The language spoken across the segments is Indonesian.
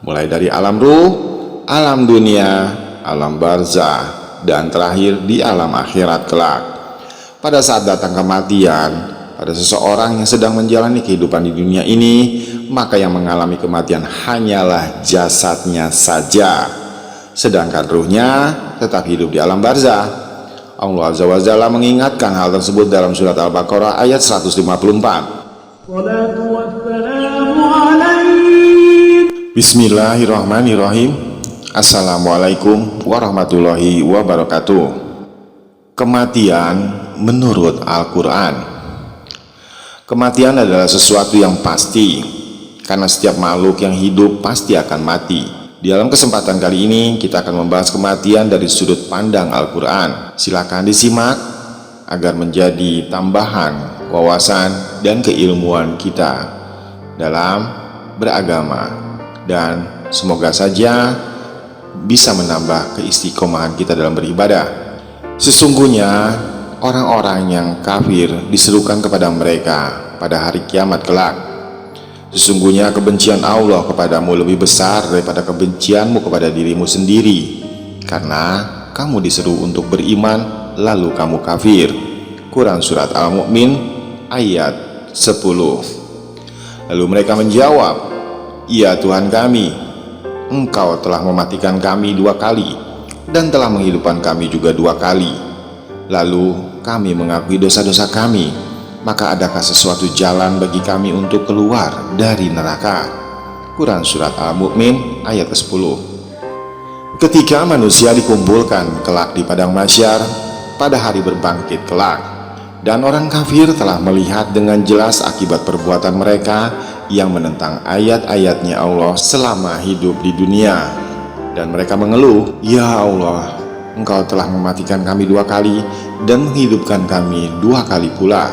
mulai dari alam ruh, alam dunia, alam barzah, dan terakhir di alam akhirat kelak. Pada saat datang kematian pada seseorang yang sedang menjalani kehidupan di dunia ini, maka yang mengalami kematian hanyalah jasadnya saja, sedangkan ruhnya tetap hidup di alam barzah. Allah Azza wa Jalla mengingatkan hal tersebut dalam surat Al-Baqarah ayat 154. Bismillahirrahmanirrahim. Assalamualaikum warahmatullahi wabarakatuh. Kematian menurut Al-Quran. Kematian adalah sesuatu yang pasti, karena setiap makhluk yang hidup pasti akan mati. Di dalam kesempatan kali ini kita akan membahas kematian dari sudut pandang Al-Quran. Silakan disimak agar menjadi tambahan wawasan dan keilmuan kita dalam beragama, dan semoga saja bisa menambah keistiqomahan kita dalam beribadah. Sesungguhnya orang-orang yang kafir diserukan kepada mereka pada hari kiamat kelak, sesungguhnya kebencian Allah kepadamu lebih besar daripada kebencianmu kepada dirimu sendiri, karena kamu diseru untuk beriman lalu kamu kafir. Quran Surat Al-Mu'min ayat 10. Lalu mereka menjawab, "Ya Tuhan kami, Engkau telah mematikan kami 2 kali dan telah menghidupkan kami juga 2 kali. Lalu kami mengakui dosa-dosa kami, maka adakah sesuatu jalan bagi kami untuk keluar dari neraka?" Quran Surat Al-Mu'min ayat ke-10. Ketika manusia dikumpulkan kelak di padang mahsyar pada hari berbangkit kelak, dan orang kafir telah melihat dengan jelas akibat perbuatan mereka yang menentang ayat-ayatnya Allah selama hidup di dunia, dan mereka mengeluh, "Ya Allah, Engkau telah mematikan kami 2 kali dan menghidupkan kami 2 kali pula.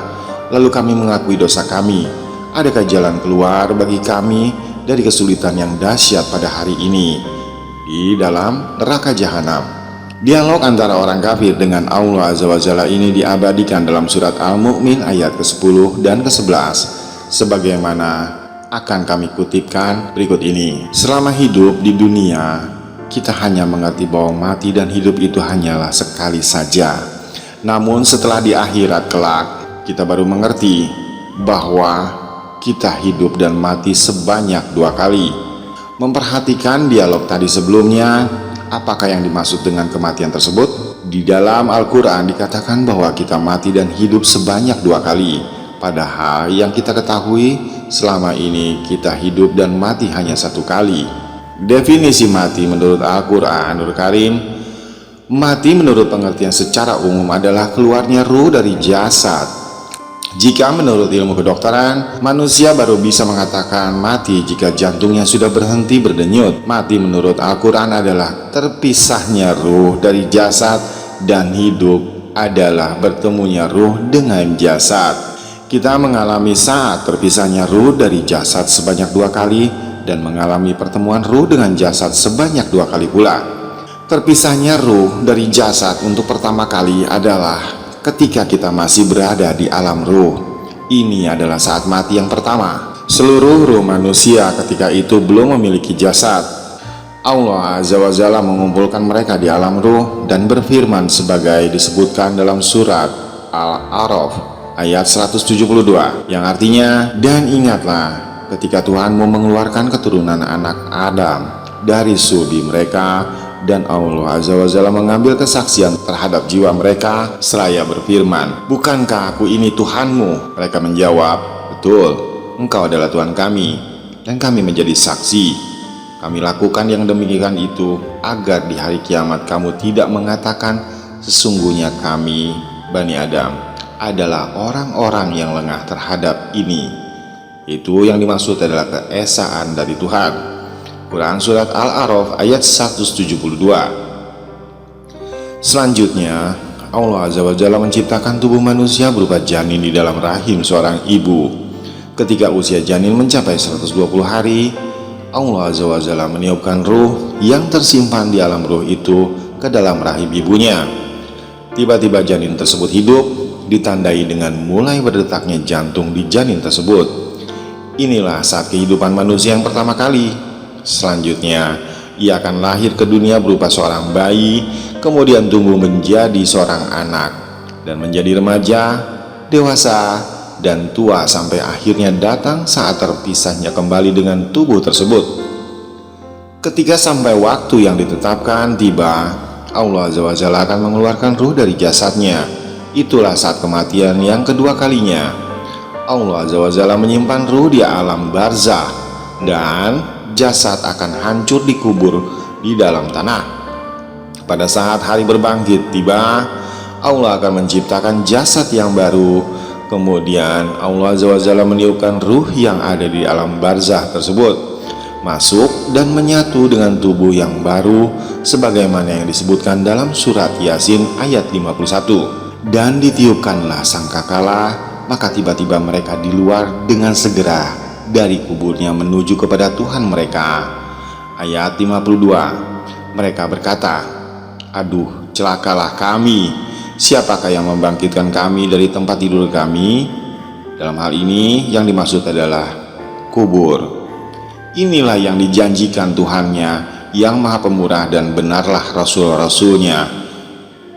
Lalu kami mengakui dosa kami. Adakah jalan keluar bagi kami dari kesulitan yang dahsyat pada hari ini di dalam neraka jahanam?" Dialog antara orang kafir dengan Allah Azza wa Jalla ini diabadikan dalam surat Al-Mu'min ayat ke-10 dan ke-11, sebagaimana akan kami kutipkan berikut ini. Selama hidup di dunia, kita hanya mengerti bahwa mati dan hidup itu hanyalah sekali saja. Namun setelah di akhirat kelak, kita baru mengerti bahwa kita hidup dan mati sebanyak 2 kali. Memperhatikan dialog tadi sebelumnya, apakah yang dimaksud dengan kematian tersebut? Di dalam Al-Quran dikatakan bahwa kita mati dan hidup sebanyak 2 kali. Padahal yang kita ketahui selama ini kita hidup dan mati hanya 1 kali. Definisi mati menurut Al-Quranul Karim, mati menurut pengertian secara umum adalah keluarnya ruh dari jasad. Jika menurut ilmu kedokteran, manusia baru bisa mengatakan mati jika jantungnya sudah berhenti berdenyut. Mati menurut Al-Quran adalah terpisahnya ruh dari jasad, dan hidup adalah bertemunya ruh dengan jasad. Kita mengalami saat terpisahnya ruh dari jasad sebanyak 2 kali, dan mengalami pertemuan ruh dengan jasad sebanyak 2 kali pula. Terpisahnya ruh dari jasad untuk pertama kali adalah ketika kita masih berada di alam ruh. Ini adalah saat mati yang pertama. Seluruh ruh manusia ketika itu belum memiliki jasad. Allah Azza wa Jalla mengumpulkan mereka di alam ruh dan berfirman sebagai disebutkan dalam surat Al-A'raf ayat 172, yang artinya, "Dan ingatlah ketika Tuhanmu mengeluarkan keturunan anak Adam dari sulbi mereka, dan Allah Azza wa Jalla mengambil kesaksian terhadap jiwa mereka seraya berfirman, bukankah aku ini Tuhanmu?" Mereka menjawab, "Betul, Engkau adalah Tuhan kami, dan kami menjadi saksi. Kami lakukan yang demikian itu agar di hari kiamat kamu tidak mengatakan, sesungguhnya kami, Bani Adam, adalah orang-orang yang lengah terhadap ini." Itu yang dimaksud adalah keesaan dari Tuhan. Quran Surat Al-A'raf ayat 172. Selanjutnya, Allah Azza wa Jalla menciptakan tubuh manusia berupa janin di dalam rahim seorang ibu. Ketika usia janin mencapai 120 hari, Allah Azza wa Jalla meniupkan ruh yang tersimpan di alam ruh itu ke dalam rahim ibunya. Tiba-tiba janin tersebut hidup, ditandai dengan mulai berdetaknya jantung di janin tersebut. Inilah saat kehidupan manusia yang pertama kali. Selanjutnya, ia akan lahir ke dunia berupa seorang bayi, kemudian tumbuh menjadi seorang anak, dan menjadi remaja, dewasa, dan tua sampai akhirnya datang saat terpisahnya kembali dengan tubuh tersebut. Ketika sampai waktu yang ditetapkan tiba, Allah Azza wa Jalla akan mengeluarkan ruh dari jasadnya. Itulah saat kematian yang kedua kalinya. Allah Azza wa Jalla menyimpan ruh di alam barzah, dan jasad akan hancur dikubur di dalam tanah. Pada saat hari berbangkit tiba, Allah akan menciptakan jasad yang baru. Kemudian Allah Azza wa Jalla meniupkan ruh yang ada di alam barzah tersebut masuk dan menyatu dengan tubuh yang baru, sebagaimana yang disebutkan dalam surat Yasin ayat 51. Dan ditiupkanlah sangkakala, maka tiba-tiba mereka di luar dengan segera dari kuburnya menuju kepada Tuhan mereka. Ayat 52. Mereka berkata, "Aduh, celakalah kami. Siapakah yang membangkitkan kami dari tempat tidur kami?" Dalam hal ini yang dimaksud adalah kubur. Inilah yang dijanjikan Tuhannya yang maha pemurah, dan benarlah Rasul-Rasulnya.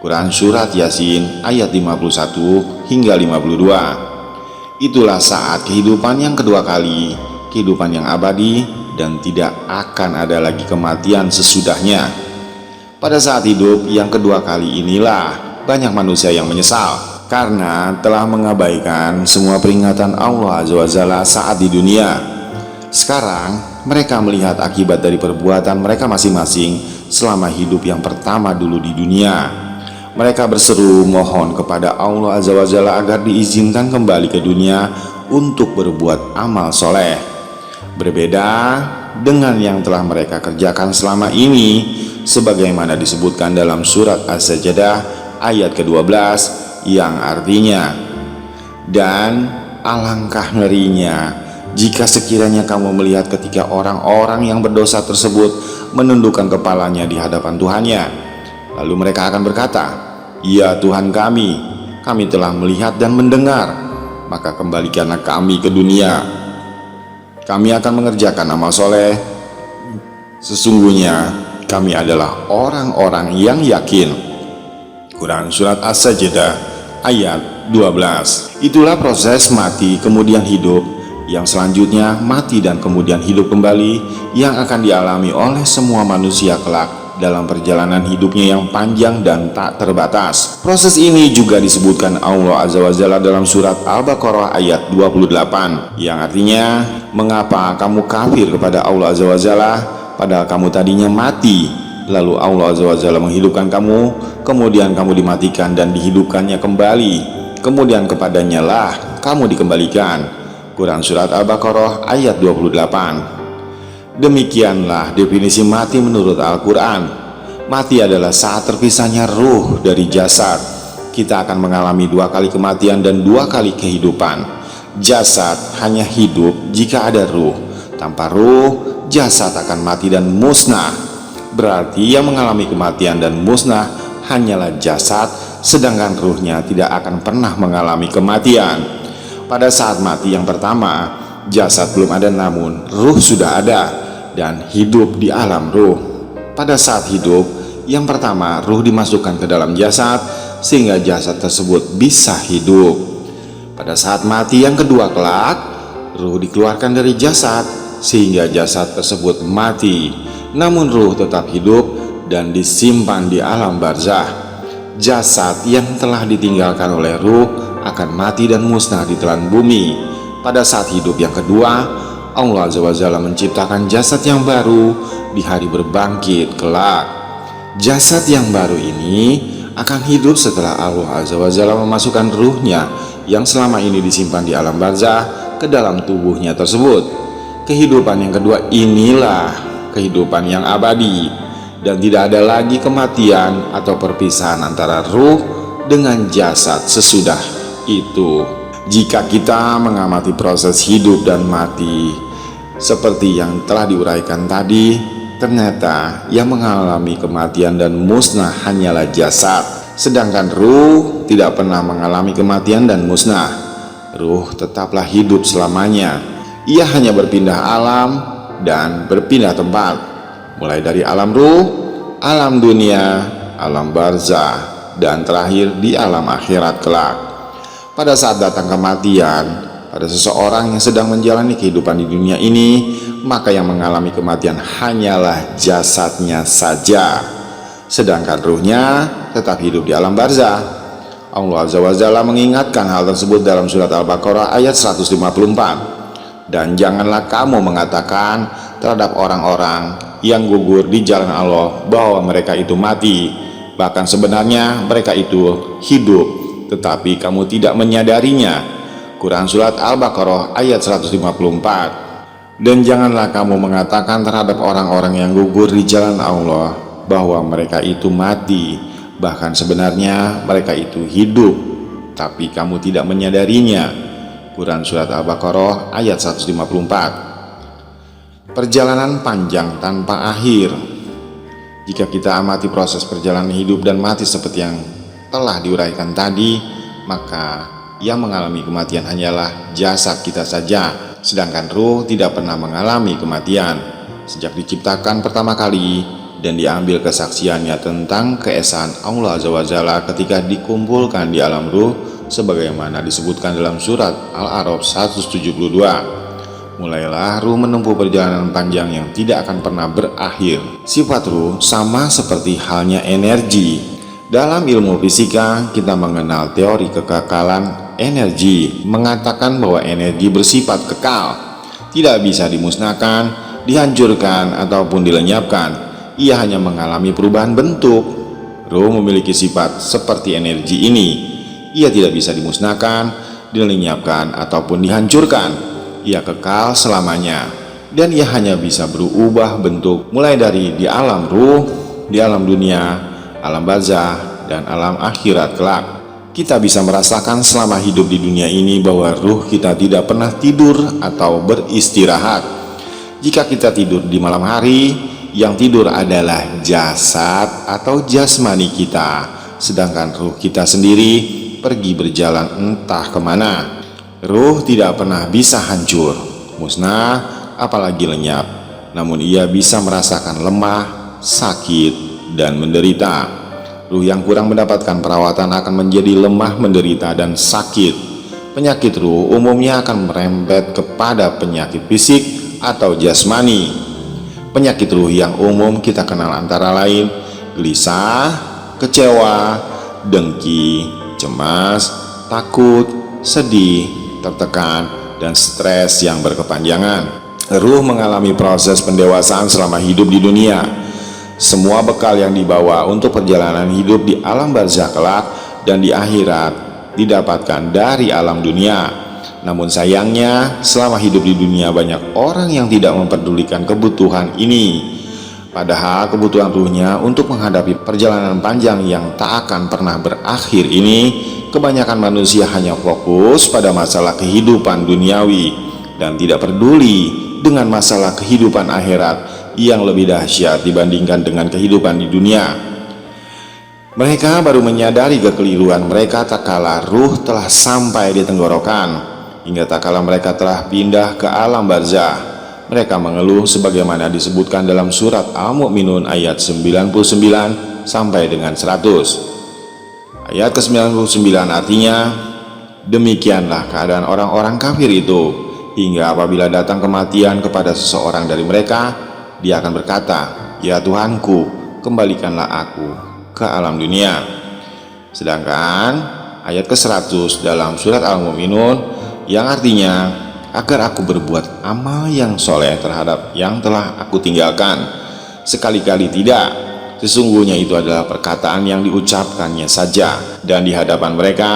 Quran Surat Yasin ayat 51 hingga 52. Itulah saat kehidupan yang kedua kali, kehidupan yang abadi, dan tidak akan ada lagi kematian sesudahnya. Pada saat hidup yang kedua kali inilah banyak manusia yang menyesal karena telah mengabaikan semua peringatan Allah Azza wa Jalla saat di dunia. Sekarang mereka melihat akibat dari perbuatan mereka masing-masing selama hidup yang pertama dulu di dunia. Mereka berseru mohon kepada Allah Azza wa Jalla agar diizinkan kembali ke dunia untuk berbuat amal soleh. Berbeda dengan yang telah mereka kerjakan selama ini, sebagaimana disebutkan dalam surat As-Sajdah ayat ke-12 yang artinya, "Dan alangkah ngerinya jika sekiranya kamu melihat ketika orang-orang yang berdosa tersebut menundukkan kepalanya di hadapan Tuhannya. Lalu mereka akan berkata, 'Ya Tuhan kami telah melihat dan mendengar, maka kembalikanlah kami ke dunia. Kami akan mengerjakan amal soleh. Sesungguhnya kami adalah orang-orang yang yakin.'" Quran Surat As-Sajdah ayat 12. Itulah proses mati kemudian hidup, yang selanjutnya mati dan kemudian hidup kembali, yang akan dialami oleh semua manusia kelak dalam perjalanan hidupnya yang panjang dan tak terbatas. Proses ini juga disebutkan Allah Azza wa Jalla dalam surat Al-Baqarah ayat 28, yang artinya, "Mengapa kamu kafir kepada Allah Azza wa Jalla, padahal kamu tadinya mati, lalu Allah Azza wa Jalla menghidupkan kamu, kemudian kamu dimatikan dan dihidupkannya kembali, kemudian kepadanya lah kamu dikembalikan." Quran Surat Al-Baqarah ayat 28. Demikianlah definisi mati menurut Al-Quran. Mati adalah saat terpisahnya ruh dari jasad. Kita akan mengalami 2 kali kematian dan 2 kali kehidupan. Jasad hanya hidup jika ada ruh. Tanpa ruh, jasad akan mati dan musnah. Berarti yang mengalami kematian dan musnah hanyalah jasad, sedangkan ruhnya tidak akan pernah mengalami kematian. Pada saat mati yang pertama, jasad belum ada, namun ruh sudah ada dan hidup di alam ruh. Pada saat hidup yang pertama, ruh dimasukkan ke dalam jasad sehingga jasad tersebut bisa hidup. Pada saat mati yang kedua kelak, ruh dikeluarkan dari jasad sehingga jasad tersebut mati, namun ruh tetap hidup dan disimpan di alam barzah. Jasad yang telah ditinggalkan oleh ruh akan mati dan musnah di telan bumi. Pada saat hidup yang kedua, Allah Azza wa Jalla menciptakan jasad yang baru di hari berbangkit kelak. Jasad yang baru ini akan hidup setelah Allah Azza wa Jalla memasukkan ruhnya yang selama ini disimpan di alam barzah ke dalam tubuhnya tersebut. Kehidupan yang kedua inilah kehidupan yang abadi, dan tidak ada lagi kematian atau perpisahan antara ruh dengan jasad sesudah itu. Jika kita mengamati proses hidup dan mati seperti yang telah diuraikan tadi, ternyata yang mengalami kematian dan musnah hanyalah jasad, sedangkan ruh tidak pernah mengalami kematian dan musnah. Ruh tetaplah hidup selamanya. Ia hanya berpindah alam dan berpindah tempat, mulai dari alam ruh, alam dunia, alam barzah, dan terakhir di alam akhirat kelak. Pada saat datang kematian pada seseorang yang sedang menjalani kehidupan di dunia ini, maka yang mengalami kematian hanyalah jasadnya saja, sedangkan ruhnya tetap hidup di alam barzah. Allah Azza wa Jalla mengingatkan hal tersebut dalam surat Al-Baqarah ayat 154. Dan janganlah kamu mengatakan terhadap orang-orang yang gugur di jalan Allah bahwa mereka itu mati, bahkan sebenarnya mereka itu hidup, tetapi kamu tidak menyadarinya. Quran surat Al-Baqarah ayat 154. Dan janganlah kamu mengatakan terhadap orang-orang yang gugur di jalan Allah bahwa mereka itu mati, bahkan sebenarnya mereka itu hidup, tapi kamu tidak menyadarinya. Quran surat Al-Baqarah ayat 154. Perjalanan panjang tanpa akhir. Jika kita amati proses perjalanan hidup dan mati seperti yang telah diuraikan tadi, maka yang mengalami kematian hanyalah jasad kita saja, sedangkan ruh tidak pernah mengalami kematian sejak diciptakan pertama kali dan diambil kesaksiannya tentang keesaan Allah Azza wa Jalla ketika dikumpulkan di alam ruh sebagaimana disebutkan dalam surat Al-A'raf 172. Mulailah ruh menempuh perjalanan panjang yang tidak akan pernah berakhir. Sifat ruh sama seperti halnya energi. Dalam ilmu fisika kita mengenal teori kekekalan energi, mengatakan bahwa energi bersifat kekal, tidak bisa dimusnahkan, dihancurkan ataupun dilenyapkan. Ia hanya mengalami perubahan bentuk. Ruh memiliki sifat seperti energi ini. Ia tidak bisa dimusnahkan, dilenyapkan, ataupun dihancurkan. Ia kekal selamanya, dan ia hanya bisa berubah bentuk mulai dari di alam ruh, di alam dunia, alam barzah, dan alam akhirat kelak. Kita bisa merasakan selama hidup di dunia ini bahwa ruh kita tidak pernah tidur atau beristirahat. Jika kita tidur di malam hari, yang tidur adalah jasad atau jasmani kita, sedangkan ruh kita sendiri pergi berjalan entah kemana. Ruh tidak pernah bisa hancur, musnah, apalagi lenyap. Namun ia bisa merasakan lemah, sakit, dan menderita. Ruh yang kurang mendapatkan perawatan akan menjadi lemah, menderita, dan sakit. Penyakit ruh umumnya akan merembet kepada penyakit fisik atau jasmani. Penyakit ruh yang umum kita kenal antara lain gelisah, kecewa, dengki, cemas, takut, sedih, tertekan, dan stres yang berkepanjangan. Ruh mengalami proses pendewasaan selama hidup di dunia. Semua bekal yang dibawa untuk perjalanan hidup di alam barzah kelak dan di akhirat didapatkan dari alam dunia. Namun sayangnya, selama hidup di dunia banyak orang yang tidak memperdulikan kebutuhan ini. Padahal kebutuhan ruhnya untuk menghadapi perjalanan panjang yang tak akan pernah berakhir ini, kebanyakan manusia hanya fokus pada masalah kehidupan duniawi dan tidak peduli dengan masalah kehidupan akhirat yang lebih dahsyat dibandingkan dengan kehidupan di dunia. Mereka baru menyadari kekeliruan mereka tak kala ruh telah sampai di tenggorokan, hingga tak kala mereka telah pindah ke alam barzah. Mereka mengeluh sebagaimana disebutkan dalam surat Al-Mu'minun ayat 99 sampai dengan 100. Ayat ke-99 artinya, demikianlah keadaan orang-orang kafir itu, hingga apabila datang kematian kepada seseorang dari mereka, dia akan berkata, ya Tuhanku, kembalikanlah aku ke alam dunia. Sedangkan ayat ke-100 dalam surat Al-Mu'minun yang artinya, agar aku berbuat amal yang soleh terhadap yang telah aku tinggalkan. Sekali-kali tidak, sesungguhnya itu adalah perkataan yang diucapkannya saja, dan di hadapan mereka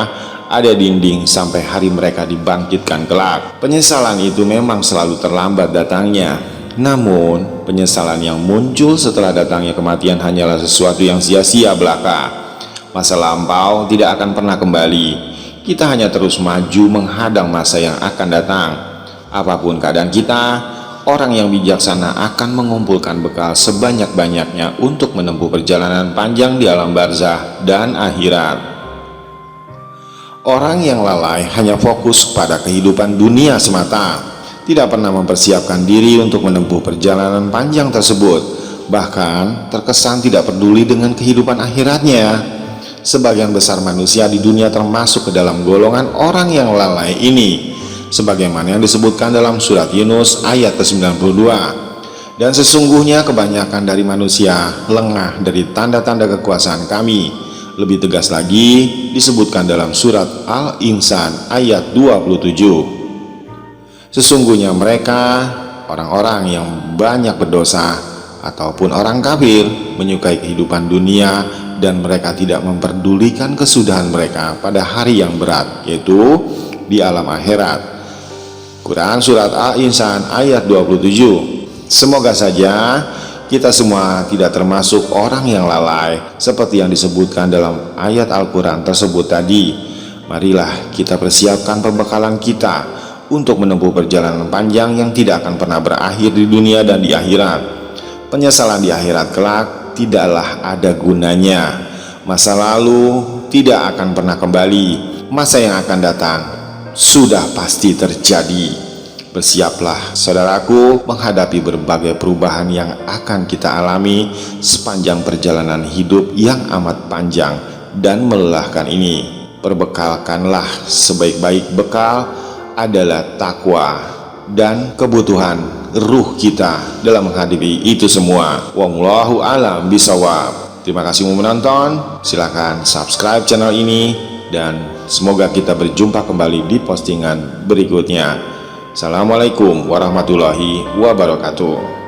ada dinding sampai hari mereka dibangkitkan kelak. Penyesalan itu memang selalu terlambat datangnya, namun penyesalan yang muncul setelah datangnya kematian hanyalah sesuatu yang sia-sia belaka. Masa lampau tidak akan pernah kembali. Kita hanya terus maju menghadang masa yang akan datang. Apapun keadaan kita, orang yang bijaksana akan mengumpulkan bekal sebanyak-banyaknya untuk menempuh perjalanan panjang di alam barzah dan akhirat. Orang yang lalai hanya fokus pada kehidupan dunia semata, tidak pernah mempersiapkan diri untuk menempuh perjalanan panjang tersebut, bahkan terkesan tidak peduli dengan kehidupan akhiratnya. Sebagian besar manusia di dunia termasuk ke dalam golongan orang yang lalai ini, sebagaimana yang disebutkan dalam surat Yunus ayat ke-92. Dan sesungguhnya kebanyakan dari manusia lengah dari tanda-tanda kekuasaan Kami. Lebih tegas lagi disebutkan dalam surat Al-Insan ayat 27. Sesungguhnya mereka orang-orang yang banyak berdosa ataupun orang kafir menyukai kehidupan dunia, dan mereka tidak memperdulikan kesudahan mereka pada hari yang berat, yaitu di alam akhirat. Quran surat Al-Insan ayat 27. Semoga saja kita semua tidak termasuk orang yang lalai seperti yang disebutkan dalam ayat Al-Quran tersebut tadi. Marilah kita persiapkan pembekalan kita untuk menempuh perjalanan panjang yang tidak akan pernah berakhir di dunia dan di akhirat. Penyesalan di akhirat kelak tidaklah ada gunanya. Masa lalu tidak akan pernah kembali. Masa yang akan datang sudah pasti terjadi. Bersiaplah saudaraku menghadapi berbagai perubahan yang akan kita alami sepanjang perjalanan hidup yang amat panjang dan melelahkan ini. Perbekalkanlah sebaik-baik bekal adalah takwa dan kebutuhan ruh kita dalam menghadapi itu semua. Wallahu a'lam bishawab. Terima kasih menonton. Silahkan subscribe channel ini dan semoga kita berjumpa kembali di postingan berikutnya. Assalamualaikum warahmatullahi wabarakatuh.